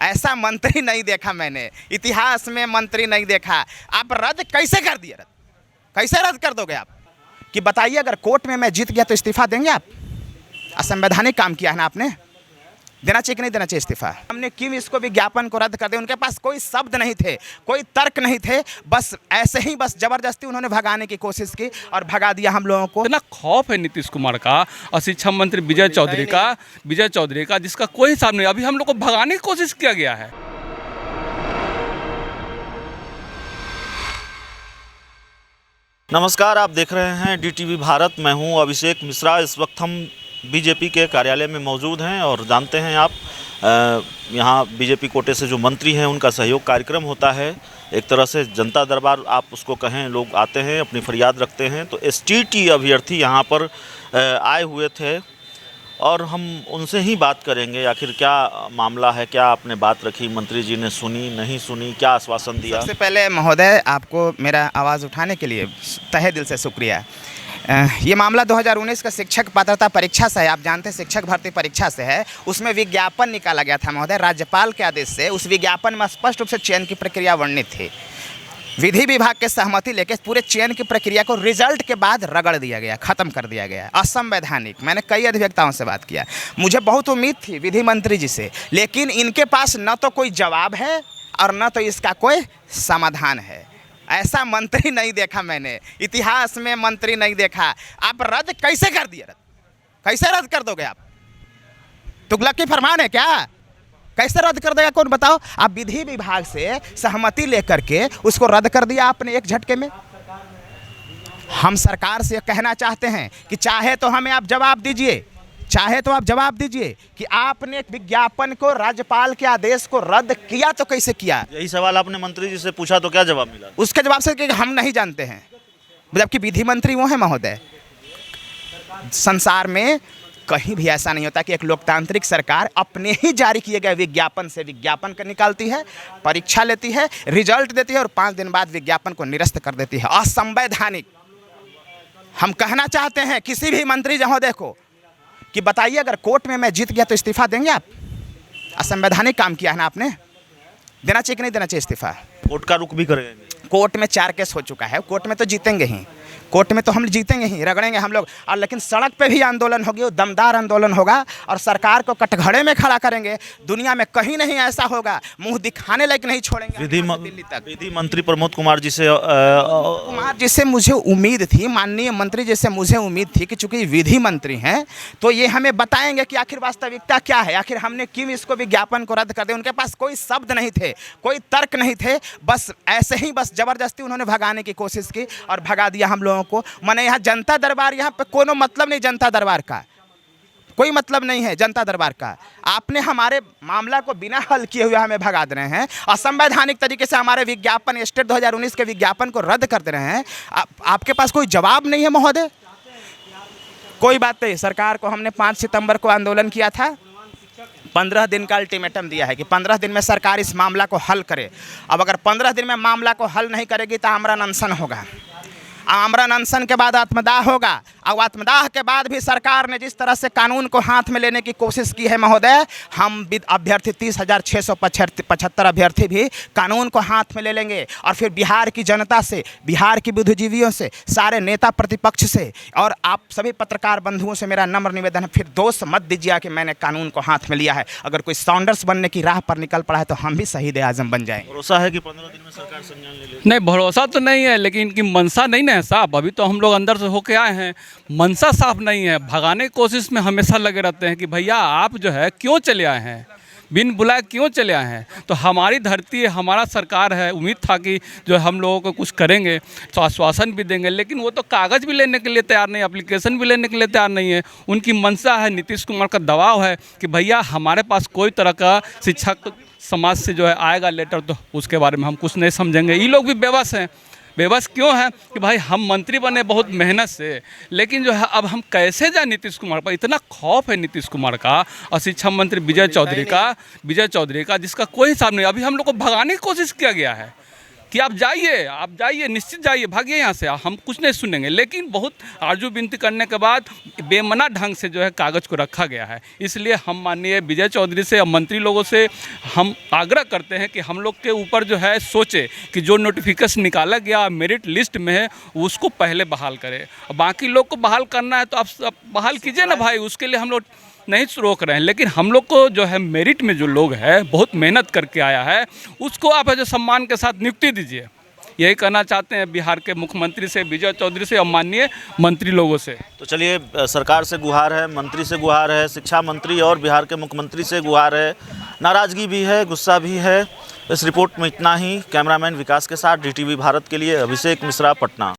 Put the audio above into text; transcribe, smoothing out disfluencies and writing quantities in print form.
ऐसा मंत्री नहीं देखा मैंने, इतिहास में मंत्री नहीं देखा। आप रद्द कैसे कर दिए? कैसे रद्द कर दोगे आप? कि बताइए, अगर कोर्ट में मैं जीत गया तो इस्तीफा देंगे आप? असंवैधानिक काम किया है ना आपने, देना चाहिए कि नहीं देना चाहिए इस्तीफा? हमने क्यों इसको विज्ञापन को रद्द कर दिया? उनके पास कोई शब्द नहीं थे, कोई तर्क नहीं थे, बस ऐसे ही बस जबरदस्ती उन्होंने भगाने की कोशिश की और भगा दिया हम लोगों को। इतना खौफ है नीतीश कुमार का और शिक्षा मंत्री विजय चौधरी का जिसका कोई हिसाब नहीं। अभी हम लोग को भगाने की कोशिश किया गया है। नमस्कार, आप देख रहे हैं DTV भारत। मैं हूं अभिषेक मिश्रा। इस वक्त हम बीजेपी के कार्यालय में मौजूद हैं और जानते हैं आप यहां बीजेपी कोटे से जो मंत्री हैं उनका सहयोग कार्यक्रम होता है। एक तरह से जनता दरबार आप उसको कहें, लोग आते हैं अपनी फरियाद रखते हैं। तो STT अभ्यर्थी यहां पर आए हुए थे और हम उनसे ही बात करेंगे आखिर क्या मामला है, क्या आपने बात रखी, मंत्री जी ने सुनी नहीं सुनी, क्या आश्वासन दिया। सबसे पहले महोदय, आपको मेरा आवाज़ उठाने के लिए तहे दिल से शुक्रिया। ये मामला 2019 का शिक्षक पात्रता परीक्षा से है। आप जानते हैं शिक्षक भर्ती परीक्षा से है। उसमें विज्ञापन निकाला गया था महोदय, राज्यपाल के आदेश से। उस विज्ञापन में स्पष्ट रूप से चयन की प्रक्रिया वर्णित थी। विधि विभाग के सहमति लेकर पूरे चयन की प्रक्रिया को रिजल्ट के बाद रगड़ दिया गया, ख़त्म कर दिया गया। असंवैधानिक। मैंने कई अधिवक्ताओं से बात किया, मुझे बहुत उम्मीद थी विधि मंत्री जी से, लेकिन इनके पास न तो कोई जवाब है और न तो इसका कोई समाधान है। ऐसा मंत्री नहीं देखा मैंने, इतिहास में मंत्री नहीं देखा। आप रद्द कैसे कर दिए? कैसे रद्द कर दोगे आप? तुगलक की फरमान है क्या? कैसे रद्द कर देगा कौन बताओ? आप विधि विभाग से सहमति लेकर के उसको रद्द कर दिया आपने एक झटके में। हम सरकार से कहना चाहते हैं कि चाहे तो हमें आप जवाब दीजिए, चाहे तो आप जवाब दीजिए कि आपने एक विज्ञापन को, राज्यपाल के आदेश को रद्द किया तो कैसे किया। यही सवाल आपने मंत्री जी से पूछा तो क्या जवाब मिला? उसके जवाब से कि हम नहीं जानते हैं, जबकि विधि मंत्री वो है महोदय। संसार में कहीं भी ऐसा नहीं होता कि एक लोकतांत्रिक सरकार अपने ही जारी किए गए विज्ञापन से विज्ञापन कर निकालती है, परीक्षा लेती है, रिजल्ट देती है और 5 दिन बाद विज्ञापन को निरस्त कर देती है। असंवैधानिक। हम कहना चाहते हैं किसी भी मंत्री महोदय को कि बताइए, अगर कोर्ट में मैं जीत गया तो इस्तीफा देंगे आप? असंवैधानिक काम किया है ना आपने, देना चाहिए कि नहीं देना चाहिए इस्तीफा? कोर्ट का रुख भी करेंगे? कोर्ट में 4 केस हो चुका है, कोर्ट में तो जीतेंगे ही, कोर्ट में तो हम जीतेंगे ही, रगड़ेंगे हम लोग। और लेकिन सड़क पे भी आंदोलन होगी, वो दमदार आंदोलन होगा और सरकार को कटघरे में खड़ा करेंगे। दुनिया में कहीं नहीं ऐसा होगा, मुंह दिखाने लायक नहीं छोड़ेंगे। दिल्ली तक विधि मंत्री प्रमोद कुमार जी से मुझे उम्मीद थी, माननीय मंत्री जी से मुझे उम्मीद थी कि चूंकि विधि मंत्री हैं तो ये हमें बताएंगे कि आखिर वास्तविकता क्या है, आखिर हमने क्यों इसको विज्ञापन को रद्द कर दिया। उनके पास कोई शब्द नहीं थे, कोई तर्क नहीं थे, बस ऐसे ही बस जबरदस्ती उन्होंने भगाने की कोशिश की और भगा दिया हम लोगों को। माने यहाँ जनता दरबार, यहाँ पे कोनो मतलब नहीं, जनता दरबार का कोई मतलब नहीं है, जनता दरबार का। आपने हमारे मामला को बिना हल किए हुए हमें भगा दे रहे हैं, असंवैधानिक तरीके से हमारे विज्ञापन स्टेट 2019 के विज्ञापन को रद्द कर दे रहे हैं। आपके पास कोई जवाब नहीं है महोदय। कोई बात नहीं, सरकार को हमने 5 सितंबर को आंदोलन किया था, 15 दिन का अल्टीमेटम दिया है कि 15 दिन में सरकार इस मामला को हल करे। अब अगर 15 दिन में मामला को हल नहीं करेगी तो आमरण अनशन होगा, आमरण अनशन के बाद आत्मदाह होगा। और आत्मदाह के बाद भी सरकार ने जिस तरह से कानून को हाथ में लेने की कोशिश की है महोदय, हम अभ्यर्थी 30,675 अभ्यर्थी भी कानून को हाथ में ले लेंगे और फिर बिहार की जनता से, बिहार की बुद्धिजीवियों से, सारे नेता प्रतिपक्ष से और आप सभी पत्रकार बंधुओं से मेरा नम्र निवेदन है, फिर दोष मत दीजिए कि मैंने कानून को हाथ में लिया है। अगर कोई सॉन्डर्स बनने की राह पर निकल पड़ा है तो हम भी शहीद आजम बन जाएंगे। भरोसा है कि 15 दिन में सरकार संज्ञान ले लेगी? नहीं, भरोसा तो नहीं है, लेकिन इनकी मनसा नहीं है साहब। अभी तो हम लोग अंदर से होके आए हैं, मनसा साफ नहीं है। भगाने की कोशिश में हमेशा लगे रहते हैं कि भैया आप जो है क्यों चले आए हैं, बिन बुलाए क्यों चले आए हैं। तो हमारी धरती है, हमारा सरकार है, उम्मीद था कि जो हम लोगों को कुछ करेंगे तो आश्वासन भी देंगे, लेकिन वो तो कागज़ भी लेने के लिए तैयार नहीं, एप्लीकेशन भी लेने के लिए तैयार नहीं है। उनकी मनसा है, नीतीश कुमार का दबाव है कि भैया हमारे पास कोई तरह का शिक्षक समाज से जो है आएगा लेटर तो उसके बारे में हम कुछ नहीं समझेंगे। ये लोग भी बेबस हैं। बेबस क्यों है कि भाई हम मंत्री बने बहुत मेहनत से, लेकिन जो है अब हम कैसे जाए नीतीश कुमार पर। इतना खौफ है नीतीश कुमार का और शिक्षा मंत्री विजय चौधरी का जिसका कोई हिसाब नहीं। अभी हम लोग को भगाने की कोशिश किया गया है कि आप जाइए, निश्चित जाइए, भागिए यहाँ से, हम कुछ नहीं सुनेंगे। लेकिन बहुत आरजू विनती करने के बाद बेमना ढंग से जो है कागज़ को रखा गया है। इसलिए हम माननीय विजय चौधरी से और मंत्री लोगों से हम आग्रह करते हैं कि हम लोग के ऊपर जो है सोचे कि जो नोटिफिकेशन निकाला गया मेरिट लिस्ट में है उसको पहले बहाल करें। बाकी लोग को बहाल करना है तो आप बहाल कीजिए ना भाई, उसके लिए हम लोग नहीं रोक रहे हैं। लेकिन हम लोग को जो है मेरिट में जो लोग है बहुत मेहनत करके आया है उसको आप जो सम्मान के साथ नियुक्ति दीजिए। यही कहना चाहते हैं बिहार के मुख्यमंत्री से, विजय चौधरी से और माननीय मंत्री लोगों से। तो चलिए, सरकार से गुहार है, मंत्री से गुहार है, शिक्षा मंत्री और बिहार के मुख्यमंत्री से गुहार है, नाराज़गी भी है, गुस्सा भी है। इस रिपोर्ट में इतना ही। कैमरामैन विकास के साथ DTV भारत के लिए अभिषेक मिश्रा, पटना।